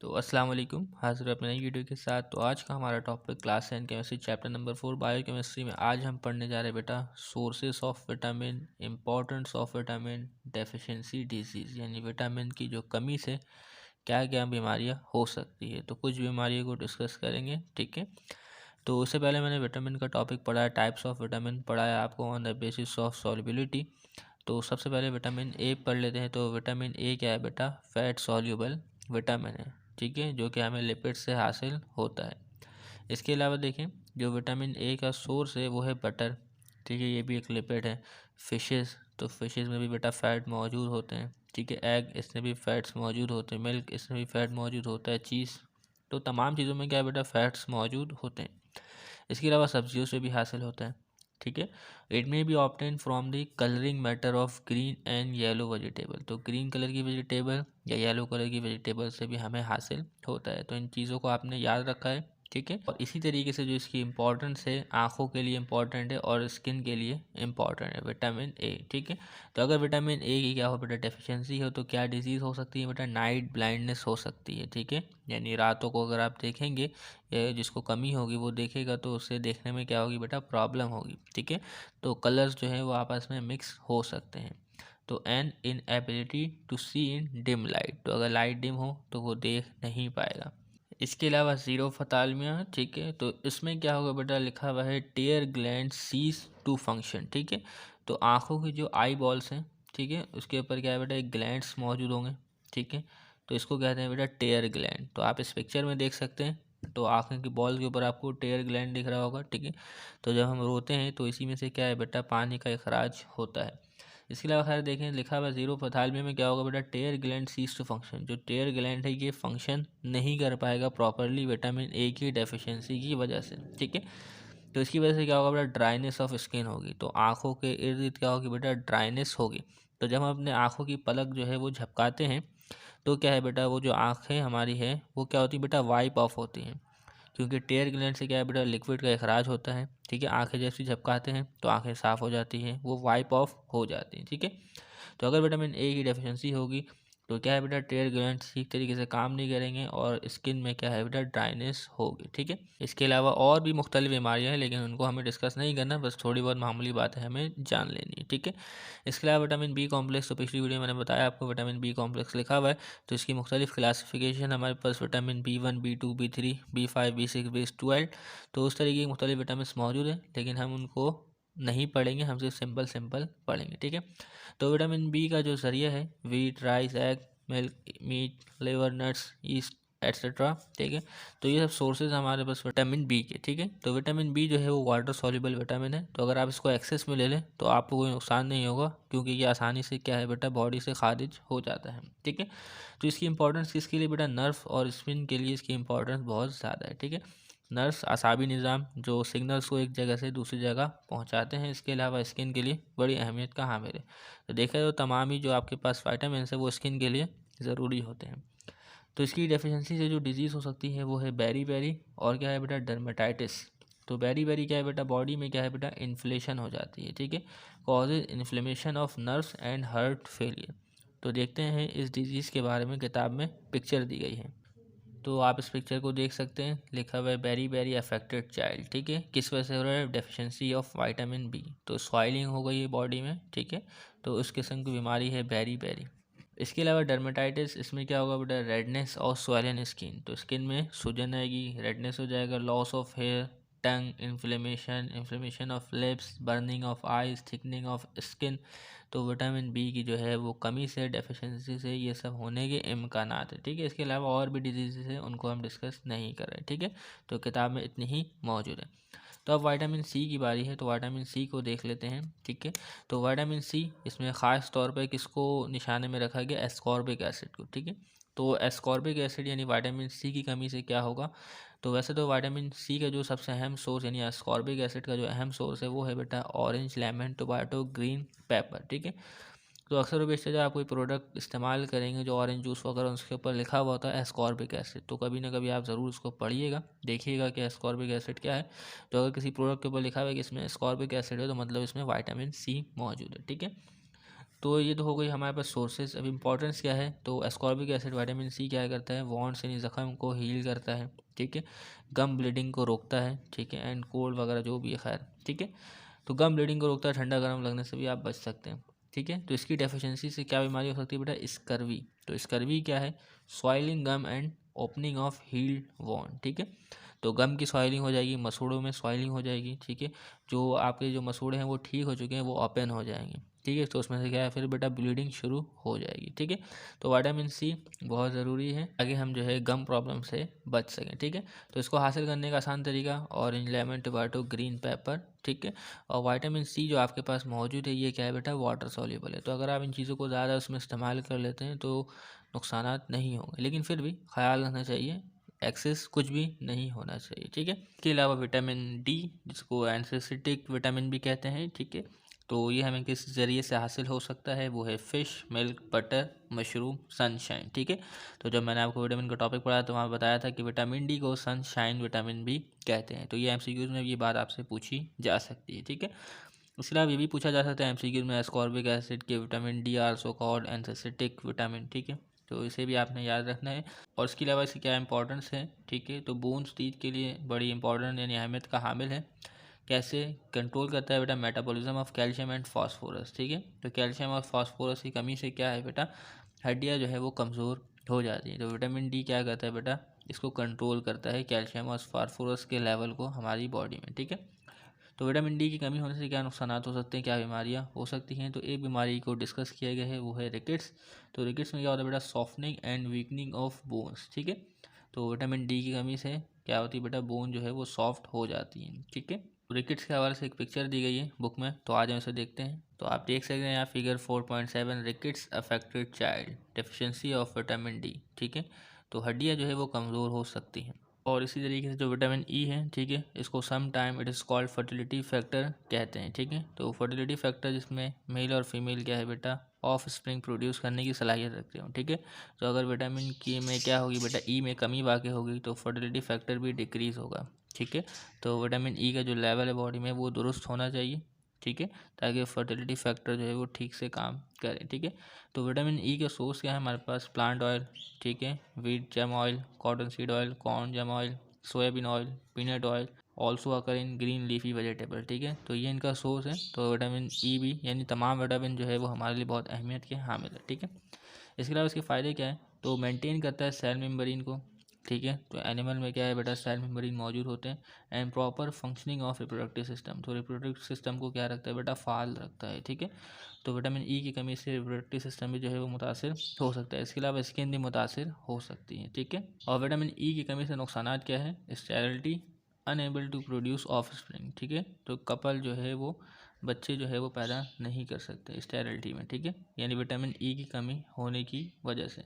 तो अस्सलाम वालेकुम, हाज़िर हूँ अपने नई वीडियो के साथ। तो आज का हमारा topic class 10 chemistry chapter number 4 biochemistry में आज हम पढ़ने जा रहे हैं बेटा sources of vitamin, importance of vitamin, deficiency disease यानी विटामिन की जो कमी से क्या क्या बीमारियाँ हो सकती है। तो कुछ बीमारियों को डिस्कस करेंगे, ठीक है। तो उससे पहले मैंने विटामिन का टॉपिक पढ़ा है, टाइप्स ऑफ विटामिन पढ़ा है आपको on the basis of solubility. तो सबसे पहले विटामिन ए पढ़ लेते हैं। तो विटामिन ए क्या है बेटा? फैट सॉल्युबल विटामिन है, ठीक है, जो कि हमें लिपिड से हासिल होता है। इसके अलावा देखें, जो विटामिन ए का सोर्स है वो है बटर, ठीक है, ये भी एक लिपिड है। फिशेस, तो फिशेस में भी बेटा फैट मौजूद होते हैं, ठीक है। एग, इसमें भी फैट्स मौजूद होते हैं। मिल्क, इसमें भी फैट मौजूद होता है। चीज़, तो तमाम चीज़ों में क्या है बेटा? फैट्स मौजूद होते हैं। इसके अलावा सब्जियों से भी हासिल होता है, ठीक है। It may be obtain from the colouring matter of green and yellow vegetable, तो ग्रीन कलर की वेजिटेबल या येलो कलर की वेजिटेबल से भी हमें हासिल होता है। तो इन चीज़ों को आपने याद रखा है, ठीक है। और इसी तरीके से जो इसकी इंपॉर्टेंस है, आँखों के लिए इंपॉर्टेंट है और स्किन के लिए इंपॉर्टेंट है विटामिन ए, ठीक है। तो अगर विटामिन ए की क्या हो बेटा? डेफिशिएंसी हो तो क्या डिजीज़ हो सकती है बेटा? नाइट ब्लाइंडनेस हो सकती है, ठीक है। यानी रातों को अगर आप देखेंगे, जिसको कमी होगी वो देखेगा तो उससे देखने में क्या होगी बेटा? प्रॉब्लम होगी, ठीक है। तो कलर्स जो है वो आपस में मिक्स हो सकते हैं। तो an inability to see in dim light, तो अगर लाइट डिम हो तो वो देख नहीं पाएगा। इसके अलावा ज़ीरोफथालमिया, ठीक है, तो इसमें क्या होगा बेटा? लिखा हुआ है टेयर ग्लैंड सीज टू फंक्शन, ठीक है। तो आँखों की जो आई बॉल्स हैं, ठीक है, उसके ऊपर क्या है बेटा? एक ग्लैंड्स मौजूद होंगे, ठीक है। तो इसको कहते हैं बेटा टेयर ग्लैंड। तो आप इस पिक्चर में देख सकते हैं, तो आँखें की बॉल के ऊपर आपको टेयर ग्लैंड दिख रहा होगा, ठीक है। तो जब हम रोते हैं तो इसी में से क्या है बेटा? पानी का इखराज होता है। इसके अलावा खैर देखें, लिखा हुआ ज़ीरोफथालमिया में क्या होगा बेटा? टेयर ग्लैंड सीज टू फंक्शन, जो टेयर ग्लैंड है ये फंक्शन नहीं कर पाएगा प्रॉपरली विटामिन ए की डेफिशिएंसी की वजह से, ठीक है। तो इसकी वजह से क्या होगा बेटा? ड्राइनेस ऑफ स्किन होगी। तो आँखों के इर्द गिर्द क्या होगी बेटा? ड्राइनेस होगी। तो जब हम अपने आँखों की पलक जो है वो झपकाते हैं तो क्या है बेटा? वो जो आँखें हमारी है वो क्या होती है बेटा? वाइप ऑफ होती हैं, क्योंकि टेयर ग्लैंड से क्या है बेटा? लिक्विड का इखराज होता है, ठीक है। आंखें जैसे झपकाते हैं तो आंखें साफ़ हो जाती हैं, वो वाइप ऑफ हो जाती हैं, ठीक है। तो अगर विटामिन ए की डेफिशिएंसी होगी तो क्या है बेटा? टेयर ग्लैंड्स ठीक तरीके से काम नहीं करेंगे और स्किन में क्या है बेटा? ड्राइनेस होगी, ठीक है। इसके अलावा और भी मुख्तलिफ बीमारियाँ हैं, लेकिन उनको हमें डिस्कस नहीं करना, बस थोड़ी बहुत मामूली बातें हमें जान लेनी है, ठीक है। इसके अलावा विटामिन बी कॉम्प्लेक्स, तो पिछली वीडियो में मैंने बताया आपको विटामिन बी कॉम्प्लेक्स लिखा हुआ है। तो इसकी मुख्तलिफ क्लासिफिकेशन हमारे पास vitamin B1, B2, B3, B5, B6, B12, तो उस तरीके के मुख्तलिफ विटामिन मौजूद हैं, लेकिन हम उनको नहीं पढ़ेंगे, हम सिर्फ सिंपल सिंपल पढ़ेंगे, ठीक है। तो विटामिन बी का जो ज़रिया है, wheat, rice, egg, milk, meat, liver, nuts, yeast etcetera, ठीक है। तो ये सब सोर्सेज हमारे पास विटामिन बी के, ठीक है। तो विटामिन बी जो है वो वाटर सॉल्युबल विटामिन है। तो अगर आप इसको एक्सेस में ले लें तो आपको कोई नुकसान नहीं होगा, क्योंकि ये आसानी से क्या है बेटा? बॉडी से खारिज हो जाता है, ठीक है। तो इसकी इंपॉर्टेंस किसके लिए बेटा? नर्व और स्पिन के लिए इसकी इंपॉर्टेंस बहुत ज़्यादा है, ठीक है। नर्व्स आसाबी निज़ाम जो सिग्नल्स को एक जगह से दूसरी जगह पहुंचाते हैं। इसके अलावा स्किन के लिए बड़ी अहमियत का हामिल है। तो देखा जाए तो तमाम ही जो आपके पास वाइटामिन है वो स्किन के लिए ज़रूरी होते हैं। तो इसकी डेफिशिएंसी से जो डिजीज़ हो सकती है वो है बेरी और क्या है बेटा? डर्मेटाइटिस। तो बेरी क्या है बेटा? बॉडी में क्या है बेटा? इन्फ्लेशन हो जाती है, ठीक है। Causes inflammation of nerves and heart failure. तो देखते हैं इस डिजीज़ के बारे में, किताब में पिक्चर दी गई है। तो आप इस पिक्चर को देख सकते हैं, लिखा हुआ है बेरी अफेक्टेड चाइल्ड, ठीक है। किस वजह से हो रहा है? Deficiency of vitamin B. तो स्वेलिंग हो गई है बॉडी में, ठीक है। तो उस किस्म की बीमारी है बेरी। इसके अलावा डर्मेटाइटिस, इसमें क्या होगा बेटा? रेडनेस और स्वेलन स्किन, तो स्किन में सूजन आएगी, रेडनेस हो जाएगा, loss of hair, tongue inflammation of lips, burning of eyes, thickening of skin. तो विटामिन बी की जो है वो कमी से, डेफिशिएंसी से ये सब होने के इम्कानात है, ठीक है। इसके अलावा और भी डिजीज़ हैं, उनको हम डिस्कस नहीं कर रहे, ठीक है। तो किताब में इतनी ही मौजूद है। तो अब विटामिन सी की बारी है, तो विटामिन सी को देख लेते हैं, ठीक है। तो विटामिन सी, इसमें ख़ास तौर पे किसको निशाने में रखा गया? एस्कॉर्बिक एसिड को, ठीक है। तो एस्कॉर्बिक एसिड यानी विटामिन सी की कमी से क्या होगा? तो वैसे तो विटामिन सी का जो सबसे अहम सोर्स यानी एस्कॉर्बिक एसिड का जो अहम सोर्स है वो है बेटा orange, lemon, tomato, green pepper, ठीक है। तो अक्सर व बेशतर जब आप कोई प्रोडक्ट इस्तेमाल करेंगे जो ऑरेंज जूस वगैरह, उसके ऊपर लिखा हुआ होता है एस्कॉर्बिक एसिड, तो कभी ना कभी आप ज़रूर उसको पढ़िएगा, देखिएगा कि एस्कॉर्बिक एसिड क्या है। तो अगर किसी प्रोडक्ट के ऊपर लिखा हुआ है कि इसमें एस्कॉर्बिक एसिड है तो मतलब इसमें विटामिन सी मौजूद है, ठीक है। तो ये तो हो गई हमारे पास सोर्सेज। अब इम्पोर्टेंस क्या है, तो एस्कॉर्बिक एसिड विटामिन सी क्या करता है, वॉन्ड्स यानी ज़ख़म को हील करता है, ठीक है, गम ब्लीडिंग को रोकता है, ठीक है, एंड कोल्ड वगैरह जो भी है, खैर ठीक है। तो गम ब्लीडिंग को रोकता है, ठंडा गर्म लगने से भी आप बच सकते हैं, ठीक है। तो इसकी डेफिशिएंसी से क्या बीमारी हो सकती है बेटा, स्कर्वी। तो स्कर्वी क्या है, swelling gum and opening of healed wound, ठीक है। तो गम की सॉइलिंग हो जाएगी, मसूड़ों में सॉइलिंग हो जाएगी, ठीक है। जो आपके जो मसूड़े हैं वो ठीक हो चुके हैं वो ओपन हो जाएंगे, ठीक है। तो उसमें से क्या है फिर बेटा ब्लीडिंग शुरू हो जाएगी, ठीक है। तो विटामिन सी बहुत ज़रूरी है ताकि हम जो है गम प्रॉब्लम से बच सकें, ठीक है। तो इसको हासिल करने का आसान तरीका, orange, lemon, tomato, green pepper, ठीक है। और विटामिन सी जो आपके पास मौजूद है ये क्या है बेटा, वाटर सॉल्युबल है। तो अगर आप इन चीज़ों को ज़्यादा उसमें इस्तेमाल कर लेते हैं तो नुकसानात नहीं होंगे, लेकिन फिर भी ख्याल रखना चाहिए, एक्सेस कुछ भी नहीं होना चाहिए, ठीक है। इसके अलावा विटामिन डी, जिसको एंथ्रासिटिक विटामिन भी कहते हैं, ठीक है। तो ये हमें किस ज़रिए से हासिल हो सकता है, वो है fish, milk, butter, mushroom, sunshine, ठीक है। तो जब मैंने आपको विटामिन का टॉपिक पढ़ाया तो वहाँ बताया था कि विटामिन डी को सनशाइन विटामिन भी कहते हैं। तो ये एमसीक्यूज़ में ये बात आपसे पूछी जा सकती है, ठीक है। इसके अलावा ये भी पूछा जा सकता है एमसीक्यूज़ में, एस्कॉर्बिक एसिड के vitamin D also called antiscorbutic vitamin, ठीक है। तो इसे भी आपने याद रखना है। और इसके अलावा इसकी क्या इंपॉर्टेंस है, ठीक है। तो बोन्स टीथ के लिए बड़ी इंपॉर्टेंट यानी अहमियत का हामिल है। कैसे कंट्रोल करता है बेटा, metabolism of calcium and phosphorus, ठीक है। तो कैल्शियम और फास्फोरस की कमी से क्या है बेटा, हड्डियाँ जो है वो कमज़ोर हो जाती हैं। तो विटामिन डी क्या करता है बेटा, इसको कंट्रोल करता है कैल्शियम और फास्फोरस के लेवल को हमारी बॉडी में, ठीक है। तो विटामिन डी की कमी होने से क्या नुकसान हो सकते हैं, क्या बीमारियां हो सकती हैं। तो एक बीमारी को डिस्कस किया गया है वो है रिकेट्स। तो रिकेट्स में क्या होता है बेटा, softening and weakening of bones, ठीक है। तो विटामिन डी की कमी से क्या होती है बेटा, बोन जो है वो सॉफ्ट हो जाती है, ठीक है। रिकेट्स के हवाले से एक पिक्चर दी गई है बुक में, तो आज हम इसे देखते हैं। तो आप देख सकते हैं यहाँ figure 4.7, rickets affected child, deficiency of vitamin D, ठीक है। तो हड्डियाँ जो है वो कमज़ोर हो सकती हैं। और इसी तरीके से जो विटामिन ई है, ठीक है, इसको some time it is called fertility factor कहते हैं, ठीक है। तो फर्टिलिटी फैक्टर जिसमें मेल और फीमेल क्या है बेटा, ऑफ स्प्रिंग प्रोड्यूस करने की सलाहियत रखते हो, ठीक है। तो अगर विटामिन के में क्या होगी बेटा, ई में कमी वाक़ई होगी तो फर्टिलिटी फैक्टर भी डिक्रीज़ होगा, ठीक है। तो विटामिन ई का जो लेवल है बॉडी में वो दुरुस्त होना चाहिए, ठीक है, ताकि फर्टिलिटी फैक्टर जो है वो ठीक से काम करे, ठीक है। तो विटामिन ई का सोर्स क्या है हमारे पास, प्लांट ऑयल, ठीक है, wheat jam oil, cotton seed oil, corn jam oil, soybean oil, peanut oil, also अकर इन ग्रीन लीफी वेजिटेबल, ठीक है। तो ये इनका सोर्स है। तो विटामिन ई भी यानी तमाम विटामिन जो है वो हमारे लिए बहुत अहमियत के हामिल है, ठीक है। इसके अलावा इसके फ़ायदे क्या है, तो मेंटेन करता है सेल मेम्ब्रेन को, ठीक है। तो एनिमल में क्या है बेटा, सेल मेम्ब्रेन मौजूद होते हैं। And proper functioning of reproductive system, तो रिप्रोडक्टिव सिस्टम को क्या रखता है बेटा, फाल रखता है, ठीक है। तो विटामिन ई की कमी से रिप्रोडक्टिव सिस्टम भी जो है वो मुतासिर हो सकता है। इसके अलावा स्किन भी मुतासिर हो सकती है, ठीक है। और विटामिन ई की कमी से नुकसानात क्या है, sterility, unable to produce offspring, ठीक है। तो कपल जो है वो बच्चे जो है वो पैदा नहीं कर सकते स्टेरिलिटी में, ठीक है, यानी विटामिन ई की कमी होने की वजह से।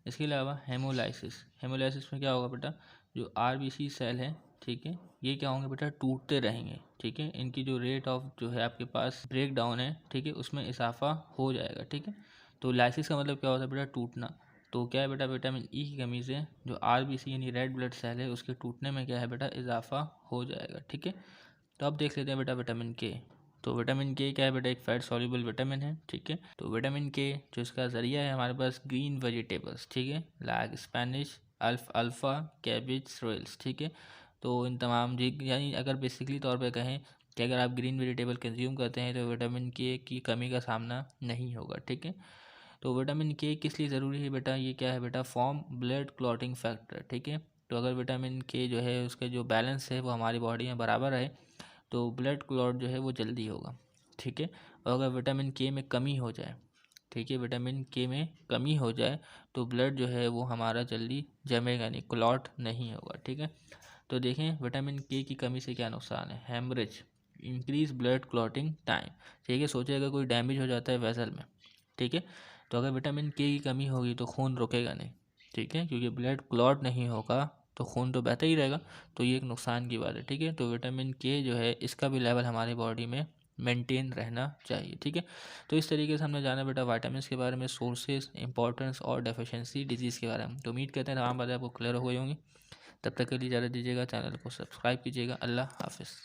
इसके अलावा हेमोलाइसिस, हेमोलाइसिस में क्या होगा बेटा, जो आरबीसी सेल है, ठीक है, ये क्या होंगे बेटा, टूटते रहेंगे, ठीक है। इनकी जो रेट ऑफ जो है आपके पास ब्रेक डाउन है, ठीक है, उसमें इजाफा हो जाएगा, ठीक है। तो लाइसिस का मतलब क्या होता है बेटा, टूटना। तो क्या है बेटा, विटामिन ई की कमी से जो आरबीसी यानी रेड ब्लड सेल है उसके टूटने में क्या है बेटा, इजाफा हो जाएगा, ठीक है। तो अब देख लेते हैं बेटा विटामिन के। तो विटामिन के क्या है बेटा, एक फैट सॉल्युबल विटामिन है, ठीक है। तो विटामिन के जो इसका ज़रिया है हमारे पास ग्रीन वेजिटेबल्स, ठीक है, like spinach, alfalfa, cabbage, rolls, ठीक है। तो इन तमाम जी यानी अगर बेसिकली तौर पे कहें कि अगर आप ग्रीन वेजिटेबल कंज्यूम करते हैं तो विटामिन के की कमी का सामना नहीं होगा, ठीक है। तो विटामिन के किस लिए ज़रूरी है बेटा, ये क्या है बेटा, फॉर्म ब्लड क्लॉटिंग फैक्टर, ठीक है। तो अगर विटामिन के जो है उसका जो बैलेंस है वो हमारी बॉडी में बराबर है तो ब्लड क्लॉट जो है वो जल्दी होगा, ठीक है। और अगर विटामिन के में कमी हो जाए, ठीक है, विटामिन के में कमी हो जाए तो ब्लड जो है वो हमारा जल्दी जमेगा नहीं, क्लॉट नहीं होगा, ठीक है। तो देखें विटामिन के की कमी से क्या नुकसान है, haemorrhage, increase blood clotting time, ठीक है। सोचिए अगर कोई डैमेज हो जाता है वेसल में, ठीक है, तो अगर विटामिन के की कमी होगी तो खून रुकेगा नहीं, ठीक है, क्योंकि ब्लड क्लॉट नहीं होगा तो खून तो बहता ही रहेगा। तो ये एक नुकसान की बात है, ठीक है। तो विटामिन के जो है इसका भी लेवल हमारी बॉडी में मेंटेन रहना चाहिए, ठीक है। तो इस तरीके से हमने जाना बेटा विटामिन के बारे में, सोर्सेज, इंपॉर्टेंस और डेफिशिएंसी डिजीज़ के बारे में। तो उम्मीद करते हैं तमाम बातें आपको क्लियर हो गई होंगी। तब तक के लिए इजाज़त दीजिएगा, चैनल को सब्सक्राइब कीजिएगा। अल्लाह हाफिज़।